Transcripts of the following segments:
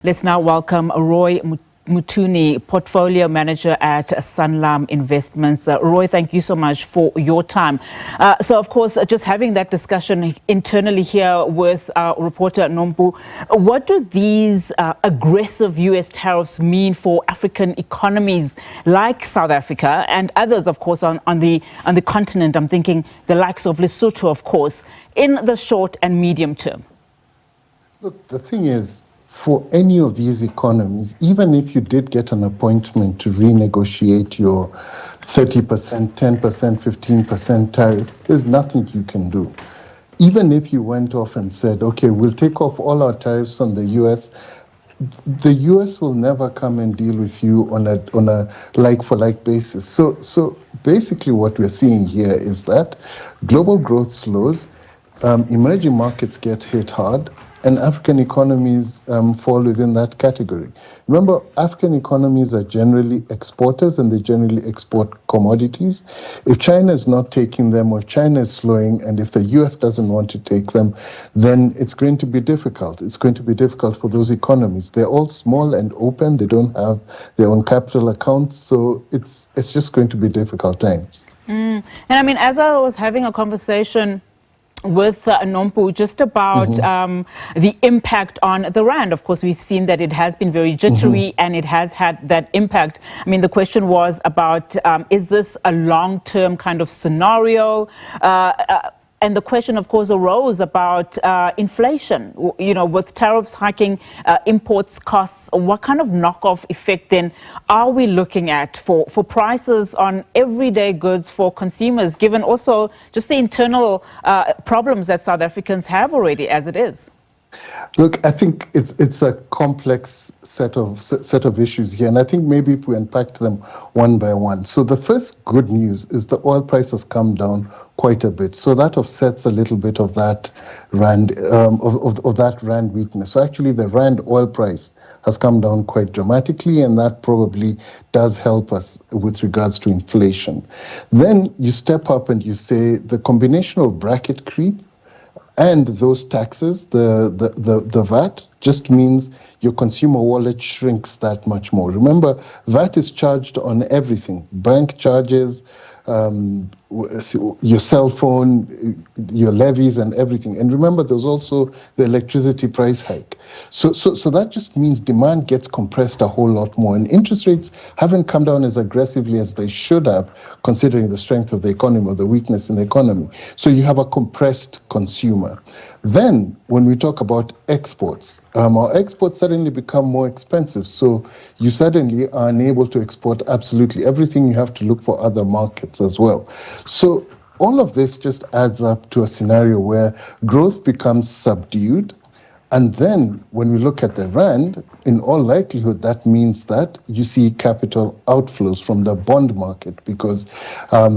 Let's now welcome Roy Mutooni, Portfolio Manager at Sanlam Investments. Roy, thank you so much for your time. So, of course, just having that discussion internally here with our reporter Nompu, what do these aggressive U.S. tariffs mean for African economies like South Africa and others, of course, on the continent? I'm thinking the likes of Lesotho, of course, in the short and medium term. Look, the thing is, for any of these economies, even if you did get an appointment to renegotiate your 30%, 10%, 15% tariff, there's nothing you can do. Even if you went off and said, okay, we'll take off all our tariffs on the US, the US will never come and deal with you on a like-for-like basis. So basically what we're seeing here is that global growth slows, emerging markets get hit hard, and African economies fall within that category. Remember, African economies are generally exporters and they generally export commodities. If China is not taking them or China is slowing, and if the US doesn't want to take them, then it's going to be difficult. It's going to be difficult for those economies. They're all small and open. They don't have their own capital accounts. So it's just going to be difficult times. And I mean, as I was having a conversation with Nompu just about the impact on the rand. Of course, we've seen that it has been very jittery and it has had that impact. I mean, the question was about, is this a long-term kind of scenario? And the question, of course, arose about inflation. You know, with tariffs hiking imports costs, what kind of knockoff effect then are we looking at for prices on everyday goods for consumers, given also just the internal problems that South Africans have already as it is? Look, I think it's a complex set of issues here, and I think maybe if we unpack them one by one. So the first good news is the oil price has come down quite a bit, so that offsets a little bit of that rand of that rand weakness. So actually, the rand oil price has come down quite dramatically, and that probably does help us with regards to inflation. Then you step up and you say the combination of bracket creep and those taxes, the VAT, just means your consumer wallet shrinks that much more. Remember, VAT is charged on everything, bank charges, your cell phone, your levies and everything. And remember, there's also the electricity price hike. So that just means demand gets compressed a whole lot more. And interest rates haven't come down as aggressively as they should have, considering the strength of the economy or the weakness in the economy. So you have a compressed consumer. Then, when we talk about exports, our exports suddenly become more expensive. So you suddenly are unable to export absolutely everything. You have to look for other markets as well. So all of this just adds up to a scenario where growth becomes subdued. And then when we look at the rand, in all likelihood, that means that you see capital outflows from the bond market because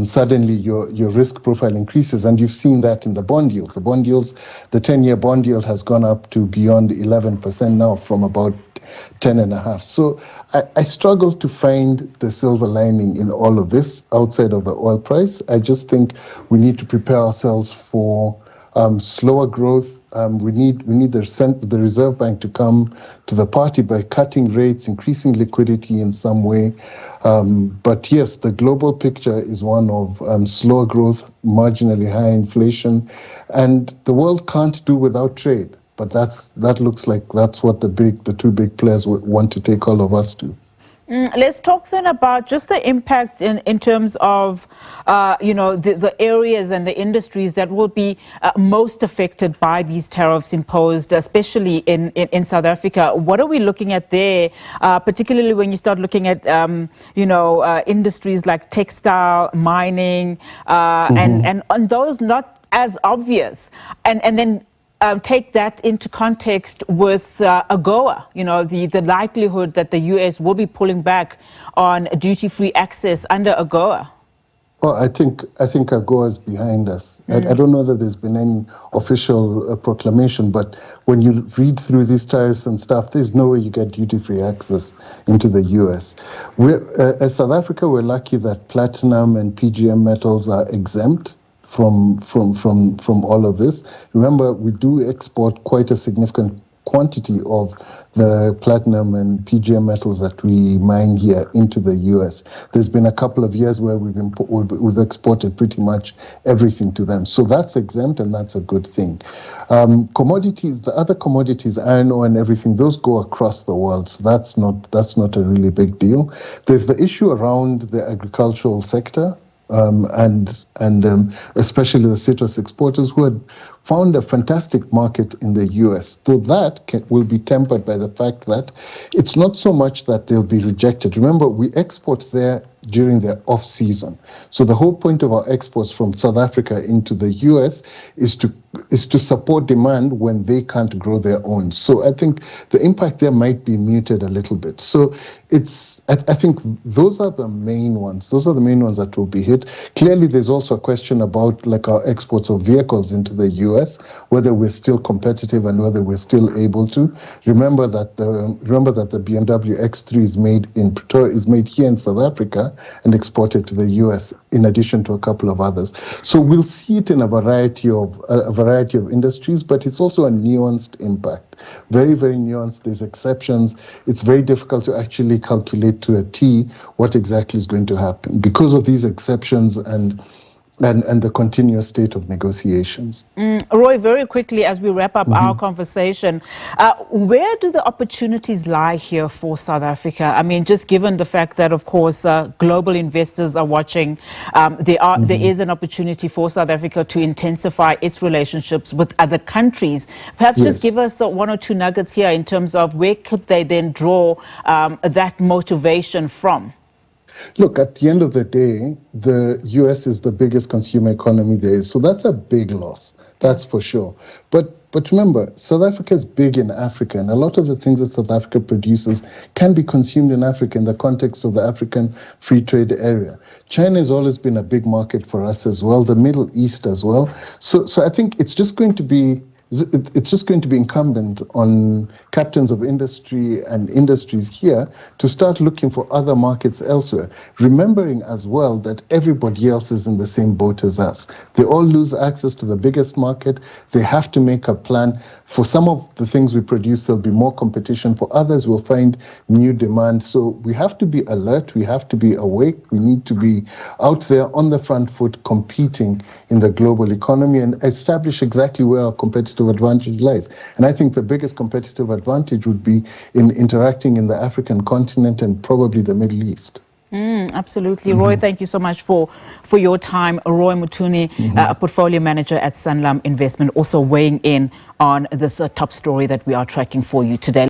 suddenly your risk profile increases. And you've seen that in the bond yields. The 10-year bond yield has gone up to beyond 11% now from about 10.5. So I struggle to find the silver lining in all of this outside of the oil price. I just think we need to prepare ourselves for slower growth. We need the Reserve Bank to come to the party by cutting rates, increasing liquidity in some way. But yes, the global picture is one of slower growth, marginally high inflation, and the world can't do without trade. But that looks like that's what the two big players want to take all of us to. Let's talk then about just the impact in terms of, the areas and the industries that will be most affected by these tariffs imposed, especially in South Africa. What are we looking at there, particularly when you start looking at, industries like textile, mining, and those not as obvious, and then take that into context with AGOA, the likelihood that the US will be pulling back on duty-free access under AGOA? Well, I think AGOA is behind us. I don't know that there's been any official proclamation, but when you read through these tariffs and stuff, there's no way you get duty-free access into the US. As South Africa, we're lucky that platinum and PGM metals are exempt from all of this. Remember, we do export quite a significant quantity of the platinum and PGM metals that we mine here into the US. There's been a couple of years where we've exported pretty much everything to them. So that's exempt, and that's a good thing. Commodities, the other commodities, iron ore and everything, those go across the world. So that's not a really big deal. There's the issue around the agricultural sector. And especially the citrus exporters who had found a fantastic market in the US. So that will be tempered by the fact that it's not so much that they'll be rejected. Remember, we export there during their off-season. So the whole point of our exports from South Africa into the US is to support demand when they can't grow their own. So I think the impact there might be muted a little bit. So I think those are the main ones. Those are the main ones that will be hit. Clearly, there's also a question about like our exports of vehicles into the US, whether we're still competitive and whether we're still able to. Remember that the BMW X3 is made in Pretoria, is made here in South Africa and exported to the US, in addition to a couple of others. So we'll see it in a variety of industries, but it's also a nuanced impact. Very, very nuanced. There's exceptions. It's very difficult to actually calculate to a T what exactly is going to happen because of these exceptions and the continuous state of negotiations. Roy, very quickly as we wrap up our conversation, where do the opportunities lie here for South Africa? I mean, just given the fact that, of course, global investors are watching, there is an opportunity for South Africa to intensify its relationships with other countries. Perhaps just give us one or two nuggets here in terms of where could they then draw that motivation from? Look, at the end of the day, the US is the biggest consumer economy there is. So that's a big loss. That's for sure. But remember, South Africa is big in Africa, and a lot of the things that South Africa produces can be consumed in Africa in the context of the African free trade area. China has always been a big market for us as well, the Middle East as well. So I think it's just going to be incumbent on captains of industry and industries here to start looking for other markets elsewhere, remembering as well that everybody else is in the same boat as us. They all lose access to the biggest market. They have to make a plan. For some of the things we produce, there'll be more competition. For others, we'll find new demand. So we have to be alert. We have to be awake. We need to be out there on the front foot competing in the global economy and establish exactly where our competitive advantage lies. And I think the biggest competitive advantage would be in interacting in the African continent and probably the Middle East. Absolutely. Roy, thank you so much for your time. Roy Mutooni, a portfolio manager at Sanlam Investment, also weighing in on this top story that we are tracking for you today.